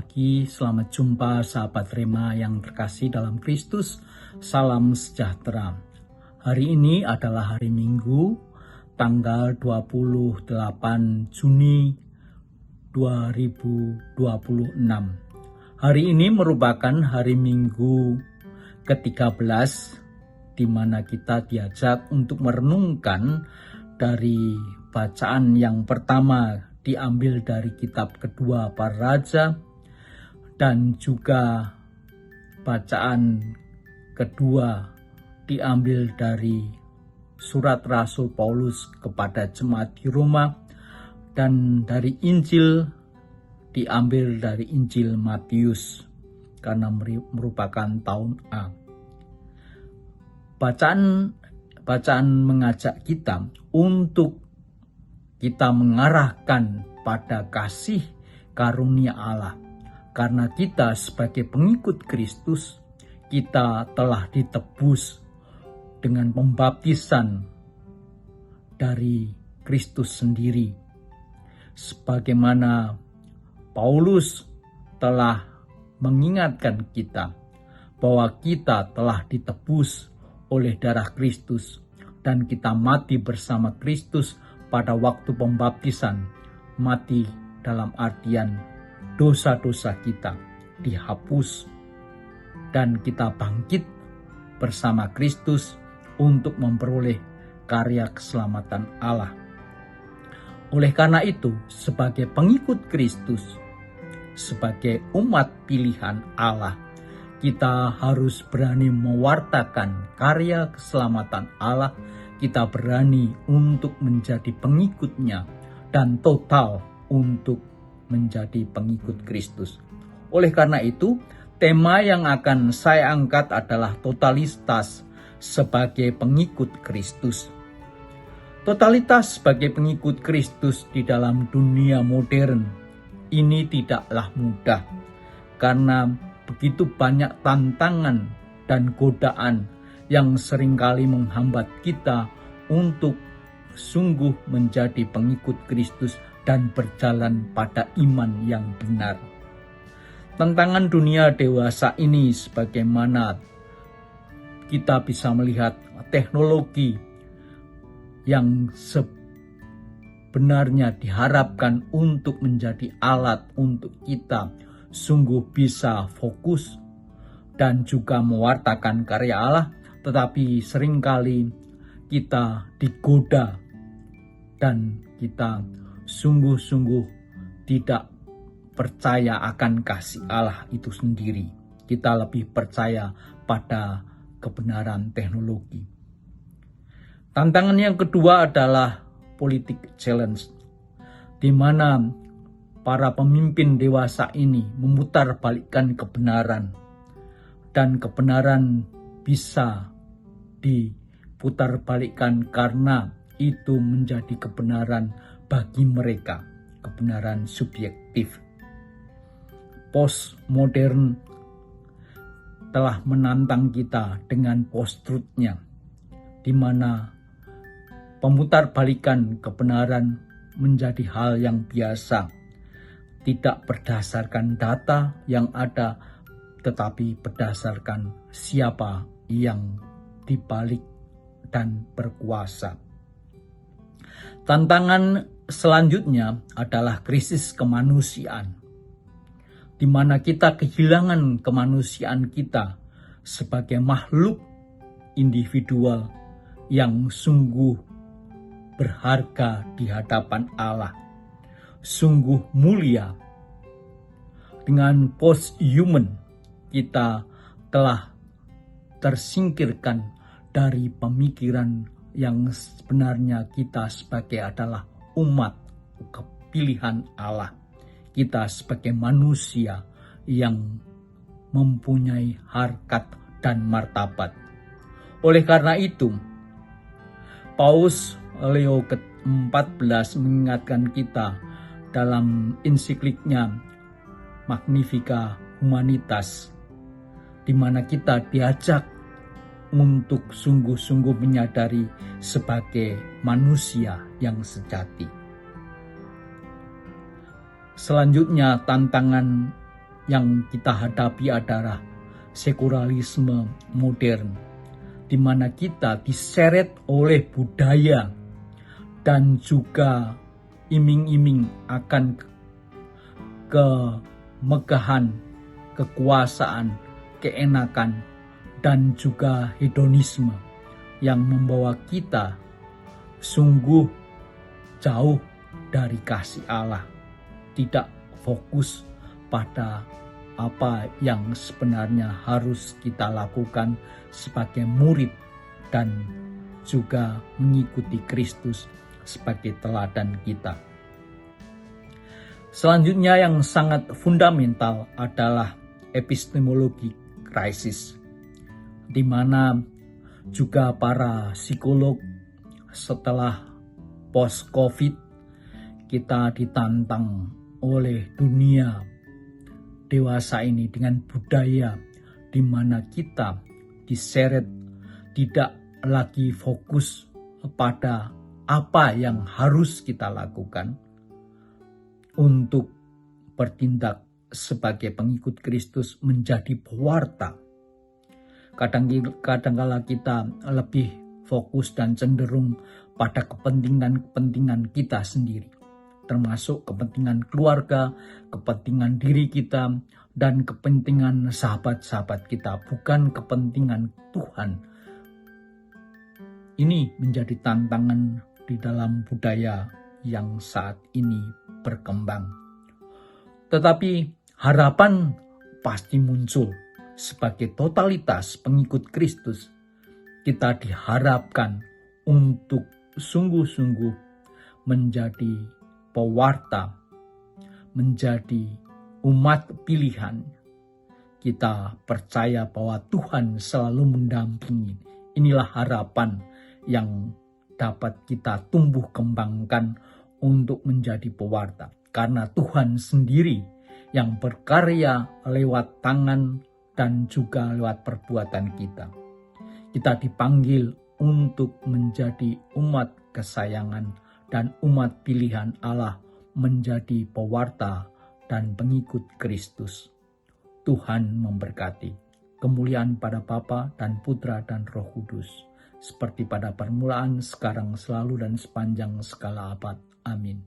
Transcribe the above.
pagi, selamat jumpa sahabat Rema yang terkasih dalam Kristus. Salam sejahtera. Hari ini adalah hari Minggu, tanggal 28 Juni 2026. Hari ini merupakan hari Minggu ke-13, di mana kita diajak untuk merenungkan dari bacaan yang pertama diambil dari kitab kedua Para Raja, dan juga bacaan kedua diambil dari surat Rasul Paulus kepada jemaat di Roma, dan dari Injil diambil dari Injil Matius karena merupakan tahun A. Bacaan mengajak kita untuk kita mengarahkan pada kasih karunia Allah. Karena kita sebagai pengikut Kristus, kita telah ditebus dengan pembaptisan dari Kristus sendiri. Sebagaimana Paulus telah mengingatkan kita bahwa kita telah ditebus oleh darah Kristus dan kita mati bersama Kristus pada waktu pembaptisan. Mati dalam artian dosa-dosa kita dihapus dan kita bangkit bersama Kristus untuk memperoleh karya keselamatan Allah. Oleh karena itu, sebagai pengikut Kristus, sebagai umat pilihan Allah, kita harus berani mewartakan karya keselamatan Allah. Kita berani untuk menjadi pengikutnya dan total untuk menjadi pengikut Kristus. Oleh karena itu, tema yang akan saya angkat adalah totalitas sebagai pengikut Kristus. Totalitas sebagai pengikut Kristus di dalam dunia modern ini tidaklah mudah, karena begitu banyak tantangan dan godaan yang seringkali menghambat kita untuk sungguh menjadi pengikut Kristus dan berjalan pada iman yang benar. Tantangan dunia dewasa ini, sebagaimana kita bisa melihat teknologi yang sebenarnya diharapkan untuk menjadi alat untuk kita sungguh bisa fokus dan juga mewartakan karya Allah, tetapi seringkali kita digoda dan kita sungguh-sungguh tidak percaya akan kasih Allah itu sendiri. Kita lebih percaya pada kebenaran teknologi. Tantangan yang kedua adalah politik challenge, di mana para pemimpin dewasa ini memutarbalikkan kebenaran, dan kebenaran bisa diputarbalikkan karena itu menjadi kebenaran bagi mereka, kebenaran subjektif. Postmodern telah menantang kita dengan post-truth-nya, di mana pemutarbalikan kebenaran menjadi hal yang biasa, tidak berdasarkan data yang ada, tetapi berdasarkan siapa yang dibalik dan berkuasa. Tantangan selanjutnya adalah krisis kemanusiaan, di mana kita kehilangan kemanusiaan kita sebagai makhluk individual yang sungguh berharga di hadapan Allah, sungguh mulia. Dengan post-human, kita telah tersingkirkan dari pemikiran yang sebenarnya kita sebagai adalah umat pilihan Allah. Kita sebagai manusia yang mempunyai harkat dan martabat. Oleh karena itu, Paus Leo ke-14 mengingatkan kita dalam ensikliknya Magnificat Humanitas, di mana kita diajak untuk sungguh-sungguh menyadari sebagai manusia yang sejati. Selanjutnya, tantangan yang kita hadapi adalah sekularisme modern, di mana kita diseret oleh budaya dan juga iming-iming akan kemegahan, kekuasaan, keenakan, dan juga hedonisme yang membawa kita sungguh jauh dari kasih Allah, tidak fokus pada apa yang sebenarnya harus kita lakukan sebagai murid dan juga mengikuti Kristus sebagai teladan kita. Selanjutnya yang sangat fundamental adalah epistemologi krisis, di mana juga para psikolog setelah post-COVID kita ditantang oleh dunia dewasa ini dengan budaya di mana kita diseret tidak lagi fokus pada apa yang harus kita lakukan untuk bertindak sebagai pengikut Kristus menjadi pewarta. Kadang-kala kita lebih fokus dan cenderung pada kepentingan kita sendiri, termasuk kepentingan keluarga, kepentingan diri kita, dan kepentingan sahabat-sahabat kita, bukan kepentingan Tuhan. Ini menjadi tantangan di dalam budaya yang saat ini berkembang. Tetapi harapan pasti muncul. Sebagai totalitas pengikut Kristus, kita diharapkan untuk sungguh-sungguh menjadi pewarta, menjadi umat pilihan. Kita percaya bahwa Tuhan selalu mendampingi. Inilah harapan yang dapat kita tumbuh kembangkan untuk menjadi pewarta. Karena Tuhan sendiri yang berkarya lewat tangan dan juga lewat perbuatan kita. Kita dipanggil untuk menjadi umat kesayangan dan umat pilihan Allah, menjadi pewarta dan pengikut Kristus. Tuhan memberkati. Kemuliaan pada Bapa dan Putra dan Roh Kudus, seperti pada permulaan, sekarang, selalu, dan sepanjang segala abad. Amin.